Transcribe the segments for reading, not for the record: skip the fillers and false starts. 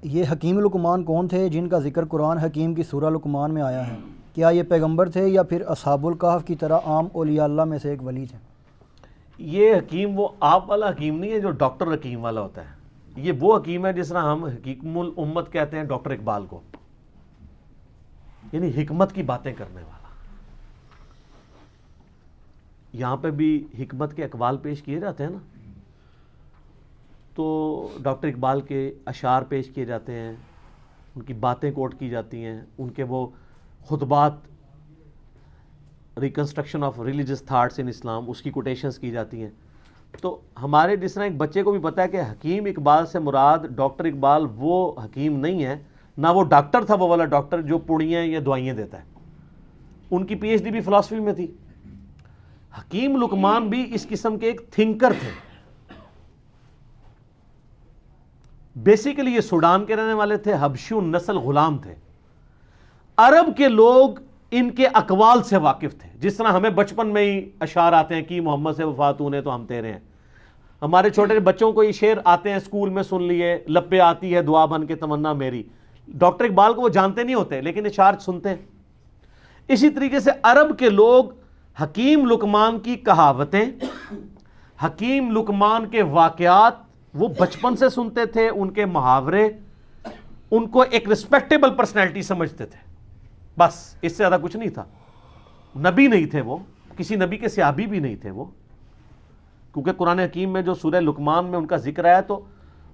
یہ حکیم لقمان کون تھے جن کا ذکر قرآن حکیم کی سورہ لقمان میں آیا ہے؟ کیا یہ پیغمبر تھے یا پھر اصحاب الکہف کی طرح عام اولیاء اللہ میں سے ایک ولی تھے؟ یہ حکیم وہ آپ والا حکیم نہیں ہے جو ڈاکٹر حکیم والا ہوتا ہے، یہ وہ حکیم ہے جس طرح ہم حکیم الامت کہتے ہیں ڈاکٹر اقبال کو، یعنی حکمت کی باتیں کرنے والا۔ یہاں پہ بھی حکمت کے اقوال پیش کیے جاتے ہیں نا، تو ڈاکٹر اقبال کے اشعار پیش کیے جاتے ہیں، ان کی باتیں کوٹ کی جاتی ہیں، ان کے وہ خطبات reconstruction of religious thoughts in Islam, اس کی کوٹیشنز کی جاتی ہیں۔ تو ہمارے جس طرح ایک بچے کو بھی پتہ ہے کہ حکیم اقبال سے مراد ڈاکٹر اقبال وہ حکیم نہیں ہے، نہ وہ ڈاکٹر تھا وہ والا ڈاکٹر جو پڑیاں یا دوائیاں دیتا ہے، ان کی پی ایچ ڈی بھی فلسفی میں تھی۔ حکیم لقمان بھی اس قسم کے ایک تھنکر تھے۔ بیسیکلی یہ سوڈان کے رہنے والے تھے، حبشی النسل غلام تھے۔ عرب کے لوگ ان کے اقوال سے واقف تھے، جس طرح ہمیں بچپن میں ہی اشعار آتے ہیں کہ محمد سے وفات ہونے تو ہم تیرے ہیں۔ ہمارے چھوٹے بچوں کو یہ شعر آتے ہیں، اسکول میں سن لیے، لب پہ آتی ہے دعا بن کے تمنا میری۔ ڈاکٹر اقبال کو وہ جانتے نہیں ہوتے لیکن اشعار سنتے ہیں۔ اسی طریقے سے عرب کے لوگ حکیم لقمان کی کہاوتیں، حکیم لقمان کے واقعات وہ بچپن سے سنتے تھے، ان کے محاورے ان کو ایک ریسپیکٹیبل پرسنالٹی سمجھتے تھے، بس اس سے زیادہ کچھ نہیں تھا۔ نبی نہیں تھے وہ، کسی نبی کے صحابی بھی نہیں تھے وہ، کیونکہ قرآن حکیم میں جو سورہ لقمان میں ان کا ذکر آیا تو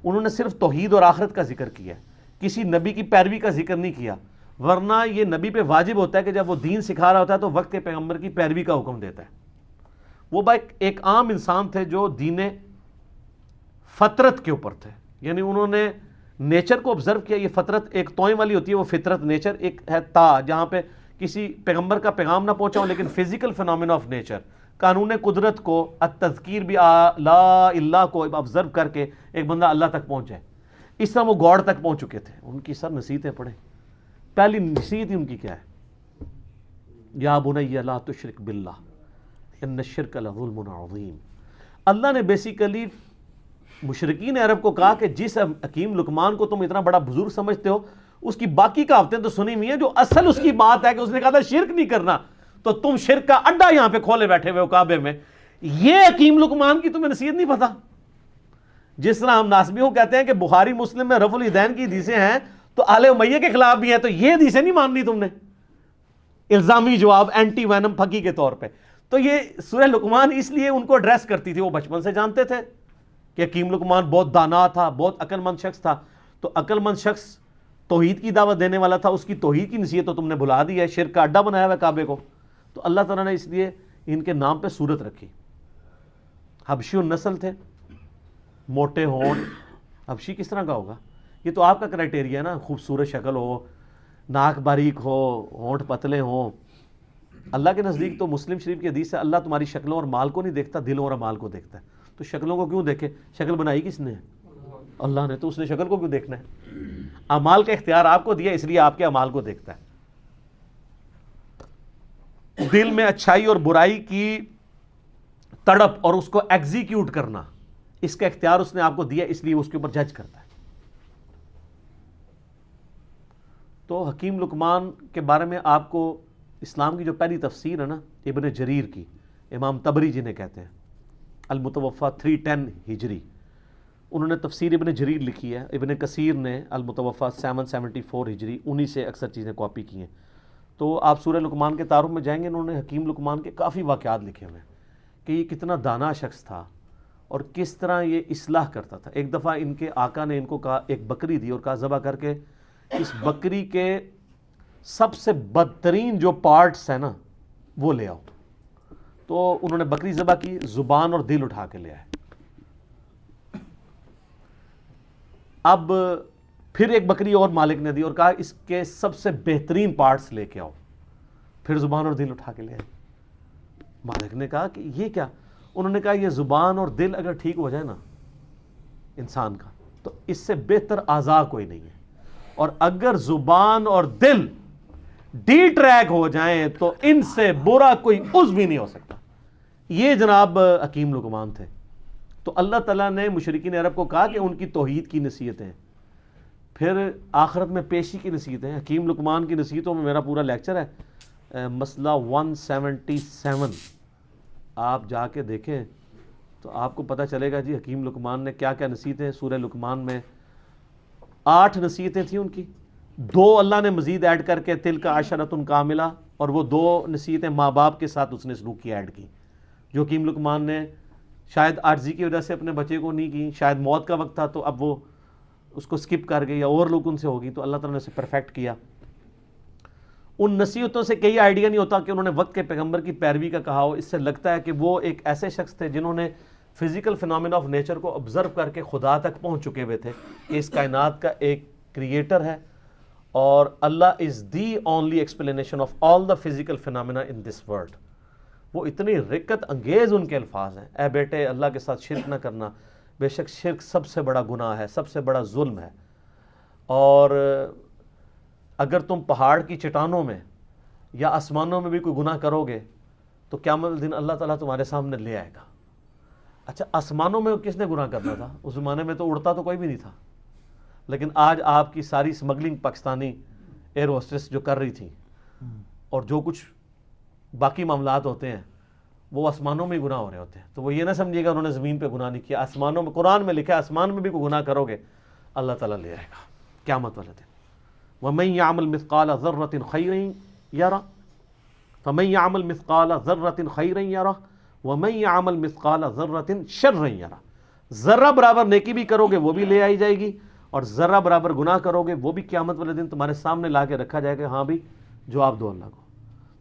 انہوں نے صرف توحید اور آخرت کا ذکر کیا، کسی نبی کی پیروی کا ذکر نہیں کیا، ورنہ یہ نبی پہ واجب ہوتا ہے کہ جب وہ دین سکھا رہا ہوتا ہے تو وقت کے پیغمبر کی پیروی کا حکم دیتا ہے۔ وہ ایک عام انسان تھے جو دین فطرت کے اوپر تھے، یعنی انہوں نے نیچر کو آبزرو کیا۔ یہ فطرت ایک توئیں والی ہوتی ہے، وہ فطرت نیچر ایک ہے تا، جہاں پہ کسی پیغمبر کا پیغام نہ پہنچا ہو لیکن فزیکل فینومینا آف نیچر، قانون قدرت کو، التذکیر بھی لا اللہ کو آبزرو کر کے ایک بندہ اللہ تک پہنچ جائے۔ اس طرح وہ گاڈ تک پہنچ چکے تھے۔ ان کی سر نصیحتیں پڑھیں، پہلی نصیحت ہی ان کی کیا ہے؟ یا بنی لا تشرک باللہ ان الشرک لظلم عظیم۔ اللہ نے بیسیکلی مشرکین عرب کو کہا کہ جس حکیم لقمان کو تم اتنا بڑا بزرگ سمجھتے ہو، اس کی باقی کہاوتیں تو سنی ہوئی ہیں، جو اصل اس کی بات ہے کہ اس نے کہا تھا شرک نہیں کرنا، تو تم شرک کا اڈا یہاں پہ کھولے بیٹھے ہوئے ہو کعبے میں۔ یہ حکیم لقمان کی تمہیں نصیحت نہیں پتا؟ جس طرح ہم ناسبیوں کہتے ہیں کہ بخاری مسلم میں رفع الدین کی حدیثیں ہیں تو آل امیہ کے خلاف بھی ہیں، تو یہ حدیثیں نہیں ماننی تم نے، الزامی جواب، اینٹی وینم پھکی کے طور پہ۔ تو یہ سورہ لقمان اس لیے ان کو ایڈریس کرتی تھی، وہ بچپن سے جانتے تھے کہ حکیم لقمان بہت دانا تھا، بہت عقل مند شخص تھا۔ تو عقل مند شخص توحید کی دعوت دینے والا تھا، اس کی توحید کی نصیحت تو تم نے بھلا دی ہے، شرک کا اڈا بنایا ہوا ہے کعبے کو۔ تو اللہ تعالیٰ نے اس لیے ان کے نام پہ سورت رکھی۔ حبشی النسل تھے، موٹے ہونٹ، حبشی کس طرح کا ہوگا؟ یہ تو آپ کا کرائٹیریا ہے نا، خوبصورت شکل ہو، ناک باریک ہو، ہونٹ پتلے ہوں۔ اللہ کے نزدیک تو مسلم شریف کی حدیث ہے، اللہ تمہاری شکلوں اور مال کو نہیں دیکھتا، دلوں اور مال کو دیکھتا ہے۔ تو شکلوں کو کیوں دیکھے؟ شکل بنائی کس نے ہے؟ اللہ نے، تو اس نے شکل کو کیوں دیکھنا ہے؟ اعمال کا اختیار آپ کو دیا، اس لیے آپ کے اعمال کو دیکھتا ہے۔ دل میں اچھائی اور برائی کی تڑپ اور اس کو ایگزیکیوٹ کرنا، اس کا اختیار اس نے آپ کو دیا، اس لیے اس کے اوپر جج کرتا ہے۔ تو حکیم لقمان کے بارے میں آپ کو اسلام کی جو پہلی تفسیر ہے نا ابن جریر کی، امام طبری جنہیں کہتے ہیں، المتوفا 310 ہجری، انہوں نے تفسیر ابن جریر لکھی ہے۔ ابن کثیر نے المتوفا 774 ہجری، انہی سے اکثر چیزیں کاپی کی ہیں۔ تو آپ سورہ لقمان کے تعارف میں جائیں گے، انہوں نے حکیم لقمان کے کافی واقعات لکھے ہوئے ہیں کہ یہ کتنا دانا شخص تھا اور کس طرح یہ اصلاح کرتا تھا۔ ایک دفعہ ان کے آقا نے ان کو کہا، ایک بکری دی اور کہا ذبح کر کے اس بکری کے سب سے بدترین جو پارٹس ہیں نا وہ لے آؤ۔ تو انہوں نے بکری ذبح کی، زبان اور دل اٹھا کے لے آئے۔ اب پھر ایک بکری اور مالک نے دی اور کہا اس کے سب سے بہترین پارٹس لے کے آؤ، پھر زبان اور دل اٹھا کے لے آئے۔ مالک نے کہا کہ یہ کیا؟ انہوں نے کہا یہ زبان اور دل اگر ٹھیک ہو جائے نا انسان کا تو اس سے بہتر اعضاء کوئی نہیں ہے، اور اگر زبان اور دل ڈی ٹریک ہو جائیں تو ان سے برا کوئی عضو بھی نہیں ہو سکتا۔ یہ جناب حکیم لقمان تھے۔ تو اللہ تعالیٰ نے مشرکین عرب کو کہا کہ ان کی توحید کی نصیحتیں، پھر آخرت میں پیشی کی نصیحتیں. حکیم لقمان کی نصیحتوں میں میرا پورا لیکچر ہے، مسئلہ 177. آپ جا کے دیکھیں تو آپ کو پتہ چلے گا جی حکیم لقمان نے کیا کیا نصیحتیں. سورہ لقمان میں 8 نصیحتیں تھیں ان کی، 2 اللہ نے مزید ایڈ کر کے تلک عشرۃ کاملہ، اور وہ 2 نصیحتیں ماں باپ کے ساتھ اس نے سلوک کی ایڈ کی، جو حکیم لقمان نے شاید عاجزی کی وجہ سے اپنے بچے کو نہیں کی، شاید موت کا وقت تھا تو اب وہ اس کو سکپ کر گئی یا اوور لک ان سے ہوگی، تو اللہ تعالیٰ نے اسے پرفیکٹ کیا. ان نصیحتوں سے کئی آئیڈیا نہیں ہوتا کہ انہوں نے وقت کے پیغمبر کی پیروی کا کہا ہو. اس سے لگتا ہے کہ وہ ایک ایسے شخص تھے جنہوں نے فزیکل فنامنا آف نیچر کو آبزرو کر کے خدا تک پہنچ چکے ہوئے تھے کہ اس کائنات کا ایک کریٹر ہے اور Allah is the only explanation of all the physical phenomena in this world. وہ اتنی رقت انگیز ان کے الفاظ ہیں، اے بیٹے اللہ کے ساتھ شرک نہ کرنا، بے شک شرک سب سے بڑا گناہ ہے، سب سے بڑا ظلم ہے، اور اگر تم پہاڑ کی چٹانوں میں یا آسمانوں میں بھی کوئی گناہ کرو گے تو قیامت دن اللہ تعالیٰ تمہارے سامنے لے آئے گا. اچھا آسمانوں میں کس نے گناہ کرنا تھا؟ اس زمانے میں تو اڑتا تو کوئی بھی نہیں تھا، لیکن آج آپ کی ساری سمگلنگ پاکستانی ایئر ہوسٹس جو کر رہی تھیں اور جو کچھ باقی معاملات ہوتے ہیں وہ آسمانوں میں ہی گناہ ہو رہے ہوتے ہیں. تو وہ یہ نہ سمجھیے گا انہوں نے زمین پہ گناہ نہیں کیا، آسمانوں میں، قرآن میں لکھا ہے آسمان میں بھی کوئی گناہ کرو گے اللہ تعالیٰ لے آئے گا قیامت والے دن. وَمَن يَعْمَلْ مِثْقَالَ ذَرَّةٍ خَيْرًا يَرَهُ فَمَن يَعْمَلْ مِثْقَالَ ذَرَّةٍ خَيْرًا يَرَهُ وَمَن يَعْمَلْ مِثْقَالَ ذَرَّةٍ شَرًّا يَرَهُ. ذرہ برابر نیکی بھی کرو گے وہ بھی لے آئی جائے گی، اور ذرہ برابر گناہ کرو گے وہ بھی قیامت والے دن تمہارے سامنے لا کے رکھا جائے گا. ہاں بھی جواب دو اللہ کو.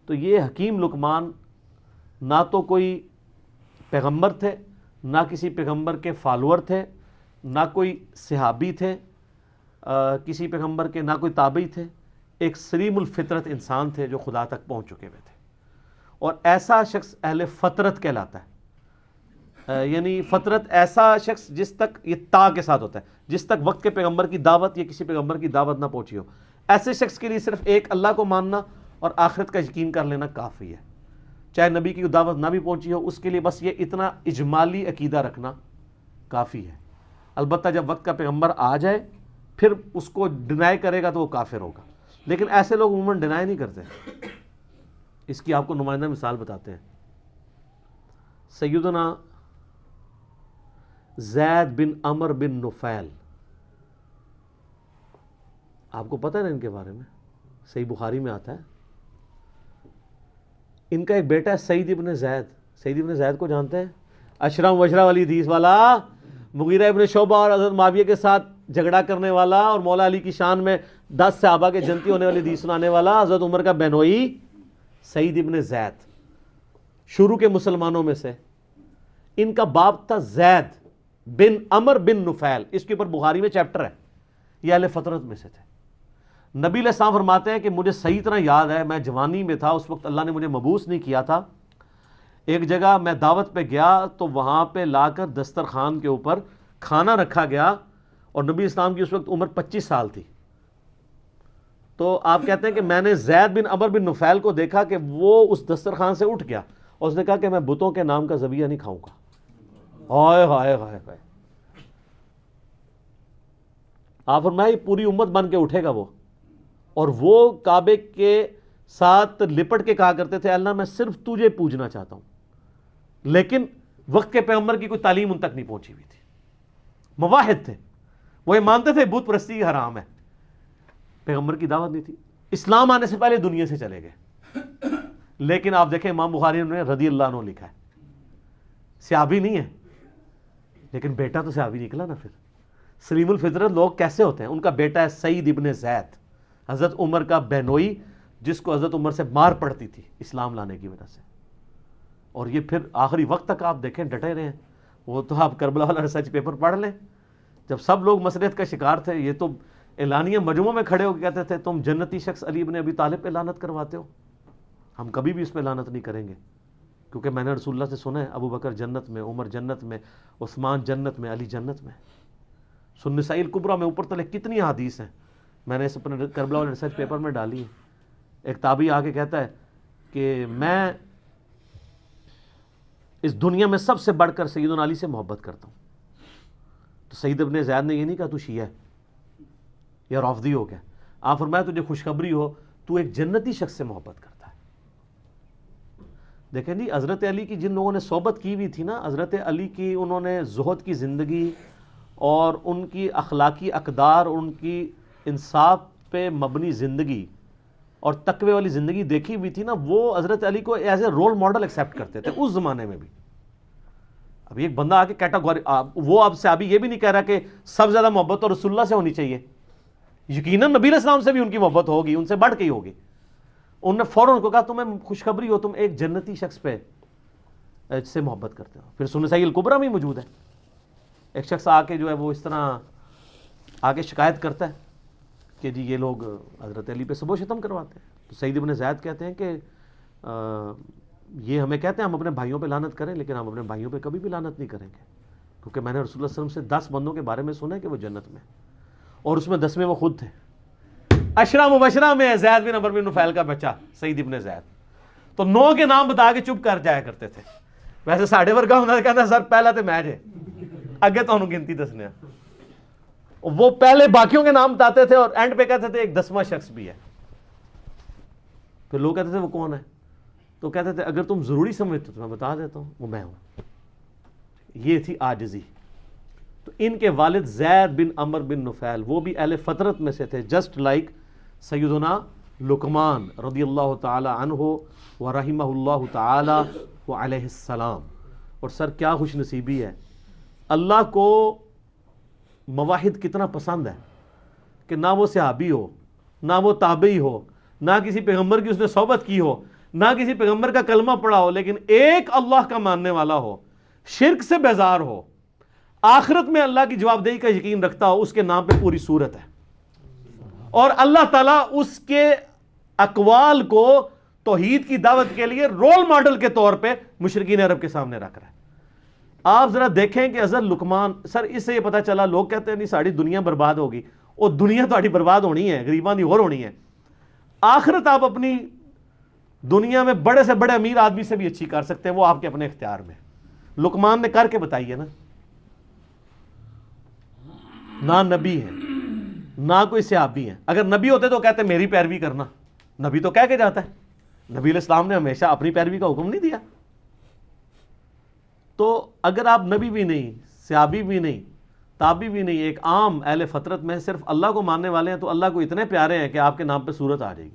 تو یہ حکیم لقمان نہ تو کوئی پیغمبر تھے، نہ کسی پیغمبر کے فالوور تھے، نہ کوئی صحابی تھے کسی پیغمبر کے، نہ کوئی تابعی تھے. ایک سلیم الفطرت انسان تھے جو خدا تک پہنچ چکے ہوئے تھے، اور ایسا شخص اہل فطرت کہلاتا ہے. یعنی فطرت ایسا شخص جس تک، یہ تا کے ساتھ ہوتا ہے، جس تک وقت کے پیغمبر کی دعوت یا کسی پیغمبر کی دعوت نہ پہنچی ہو، ایسے شخص کے لیے صرف ایک اللہ کو ماننا اور آخرت کا یقین کر لینا کافی ہے. چاہے نبی کی دعوت نہ بھی پہنچی ہو، اس کے لیے بس یہ اتنا اجمالی عقیدہ رکھنا کافی ہے. البتہ جب وقت کا پیغمبر آ جائے پھر اس کو ڈینائی کرے گا تو وہ کافر ہوگا، لیکن ایسے لوگ عموماً ڈینائی نہیں کرتے. اس کی آپ کو نمائندہ مثال بتاتے ہیں. سیدنا زید بن عمر بن نفیل، آپ کو پتہ ہے نا ان کے بارے میں، صحیح بخاری میں آتا ہے. ان کا ایک بیٹا ہے سعید ابن زید. سعید ابن زید کو جانتے ہیں؟ اشرم وشرا والی حدیث والا، مغیرہ ابن شعبہ اور حضرت معاویہ کے ساتھ جھگڑا کرنے والا، اور مولا علی کی شان میں 10 صحابہ کے جنتی ہونے والی حدیث سنانے والا، حضرت عمر کا بہنوئی سعید ابن زید، شروع کے مسلمانوں میں سے. ان کا باپ تھا زید بن عمر بن نفیل. اس کے اوپر بخاری میں چیپٹر ہے. یہ اہل فطرت میں سے تھے. نبی علیہ السلام فرماتے ہیں کہ مجھے صحیح طرح یاد ہے، میں جوانی میں تھا، اس وقت اللہ نے مجھے مبعوث نہیں کیا تھا. ایک جگہ میں دعوت پہ گیا تو وہاں پہ لا کر دسترخوان کے اوپر کھانا رکھا گیا، اور نبی اسلام کی اس وقت عمر 25 سال تھی. تو آپ کہتے ہیں کہ میں نے زید بن عمر بن نفیل کو دیکھا کہ وہ اس دسترخوان سے اٹھ گیا اور اس نے کہا کہ میں بتوں کے نام کا ذبیحہ نہیں کھاؤں گا. ہائے ہائے ہائے ہائے. آپ فرمائے پوری امت بن کے اٹھے گا وہ، اور وہ کعبے کے ساتھ لپٹ کے کہا کرتے تھے اللہ میں صرف تجھے پوجنا چاہتا ہوں. لیکن وقت کے پیغمبر کی کوئی تعلیم ان تک نہیں پہنچی ہوئی تھی. مواحد تھے، وہ یہ مانتے تھے بت پرستی حرام ہے، پیغمبر کی دعوت نہیں تھی. اسلام آنے سے پہلے دنیا سے چلے گئے. لیکن آپ دیکھیں امام بخاری نے رضی اللہ عنہ لکھا ہے، صحابی نہیں ہے لیکن بیٹا تو صحابی نکلا نا. پھر سلیم الفطرت لوگ کیسے ہوتے ہیں؟ ان کا بیٹا ہے سعید ابن زید، حضرت عمر کا بہنوئی، جس کو حضرت عمر سے مار پڑتی تھی اسلام لانے کی وجہ سے. اور یہ پھر آخری وقت تک آپ دیکھیں ڈٹے رہے ہیں. وہ تو آپ کربلا والا ریسرچ پیپر پڑھ لیں، جب سب لوگ مسریت کا شکار تھے، یہ تو اعلانیہ مجموعوں میں کھڑے ہو کے کہتے تھے تم جنتی شخص علی ابن ابی طالب پہ لعنت کرواتے ہو. ہم کبھی بھی اس پہ لعنت نہیں کریں گے، کیونکہ میں نے رسول اللہ سے سنا ہے ابو بکر جنت میں، عمر جنت میں، عثمان جنت میں، علی جنت میں. سنن نسائی الکبریٰ میں اوپر تلے کتنی حدیث ہیں، میں نے اس اپنے کربلا والے ریسرچ پیپر میں ڈالی ہے. ایک تابعی آ کے کہتا ہے کہ میں اس دنیا میں سب سے بڑھ کر سیدنا علی سے محبت کرتا ہوں. تو سعید ابن زید نے یہ نہیں کہا تو شیعہ ہے، یا رافضی ہو گیا. آپ فرمایا تجھے خوشخبری ہو تو ایک جنتی شخص سے محبت کرتا ہے. دیکھیں جی حضرت علی کی جن لوگوں نے صحبت کی ہوئی تھی نا، حضرت علی کی انہوں نے زہد کی زندگی اور ان کی اخلاقی اقدار، ان کی انصاف پہ مبنی زندگی اور تقوی والی زندگی دیکھی ہوئی تھی نا، وہ حضرت علی کو as a role model accept کرتے تھے اس زمانے میں بھی. ابھی ایک بندہ آ کے کیٹاگوری، وہ اب سے ابھی یہ بھی نہیں کہہ رہا کہ سب زیادہ محبت تو رسول اللہ سے ہونی چاہیے. یقیناً نبی علیہ السلام سے بھی ان کی محبت ہوگی، ان سے بڑھ کے ہی ہوگی. انہوں نے فوراً کو کہا تمہیں خوشخبری ہو، تم ایک جنتی شخص پہ سے محبت کرتے ہو. پھر سنن نسائی الکبریٰ میں ہی موجود ہے، ایک شخص آ کے جو ہے وہ اس طرح آگے شکایت کرتا ہے کہ جی یہ لوگ حضرت علی پہ سب و شتم کرواتے ہیں. تو سعید بن زید کہتے ہیں کہ یہ ہمیں کہتے ہیں ہم اپنے بھائیوں پہ لعنت کریں، لیکن ہم اپنے بھائیوں پہ کبھی بھی لعنت نہیں کریں گے، کیونکہ میں نے رسول اللہ صلی اللہ علیہ وسلم سے 10 بندوں کے بارے میں سنا ہے کہ وہ جنت میں، اور اس میں 10ویں وہ خود تھے. عشرہ مبشرہ میں ہے زید بن عمرو بن نفیل کا بچہ سعید ابن زید. تو 9 کے نام بتا کے چپ کر جایا کرتے تھے. ویسے ساڑھے ورگا ہونا کہتا سر پہلا تو میں جے اگے تو گنتی دسنے. وہ پہلے باقیوں کے نام بتاتے تھے اور اینڈ پہ کہتے تھے ایک 10واں شخص بھی ہے. پھر لوگ کہتے تھے وہ کون ہے؟ تو کہتے تھے اگر تم ضروری سمجھتے تو میں بتا دیتا ہوں وہ میں ہوں. یہ تھی عاجزی. تو ان کے والد زید بن عمرو بن نفیل وہ بھی اہل فطرت میں سے تھے، جسٹ لائک سیدنا لقمان رضی اللہ تعالی عنہ و رحمہ اللہ تعالی و علیہ السلام. اور سر کیا خوش نصیبی ہے، اللہ کو مواحد کتنا پسند ہے کہ نہ وہ صحابی ہو، نہ وہ تابعی ہو، نہ کسی پیغمبر کی اس نے صحبت کی ہو، نہ کسی پیغمبر کا کلمہ پڑھا ہو، لیکن ایک اللہ کا ماننے والا ہو، شرک سے بیزار ہو، آخرت میں اللہ کی جواب دہی کا یقین رکھتا ہو. اس کے نام پہ پوری سورت ہے، اور اللہ تعالیٰ اس کے اقوال کو توحید کی دعوت کے لیے رول ماڈل کے طور پہ مشرکین عرب کے سامنے رکھ رہا ہے. آپ ذرا دیکھیں کہ حضرت لقمان، سر اس سے یہ پتہ چلا لوگ کہتے ہیں نہیں ساری دنیا برباد ہوگی، اور دنیا تو برباد ہونی ہے، غریباں دی اور ہونی ہے. آخرت آپ اپنی دنیا میں بڑے سے بڑے امیر آدمی سے بھی اچھی کر سکتے ہیں، وہ آپ کے اپنے اختیار میں. لقمان نے کر کے بتائی ہے نا. نہ نبی ہے نہ کوئی صحابی ہیں. اگر نبی ہوتے تو کہتے میری پیروی کرنا، نبی تو کہہ کے جاتا ہے. نبی علیہ السلام نے ہمیشہ اپنی پیروی کا حکم نہیں دیا. تو اگر آپ نبی بھی نہیں، صحابی بھی نہیں، تابعی بھی نہیں، ایک عام اہل فطرت میں صرف اللہ کو ماننے والے ہیں، تو اللہ کو اتنے پیارے ہیں کہ آپ کے نام پہ سورت آ جائے گی.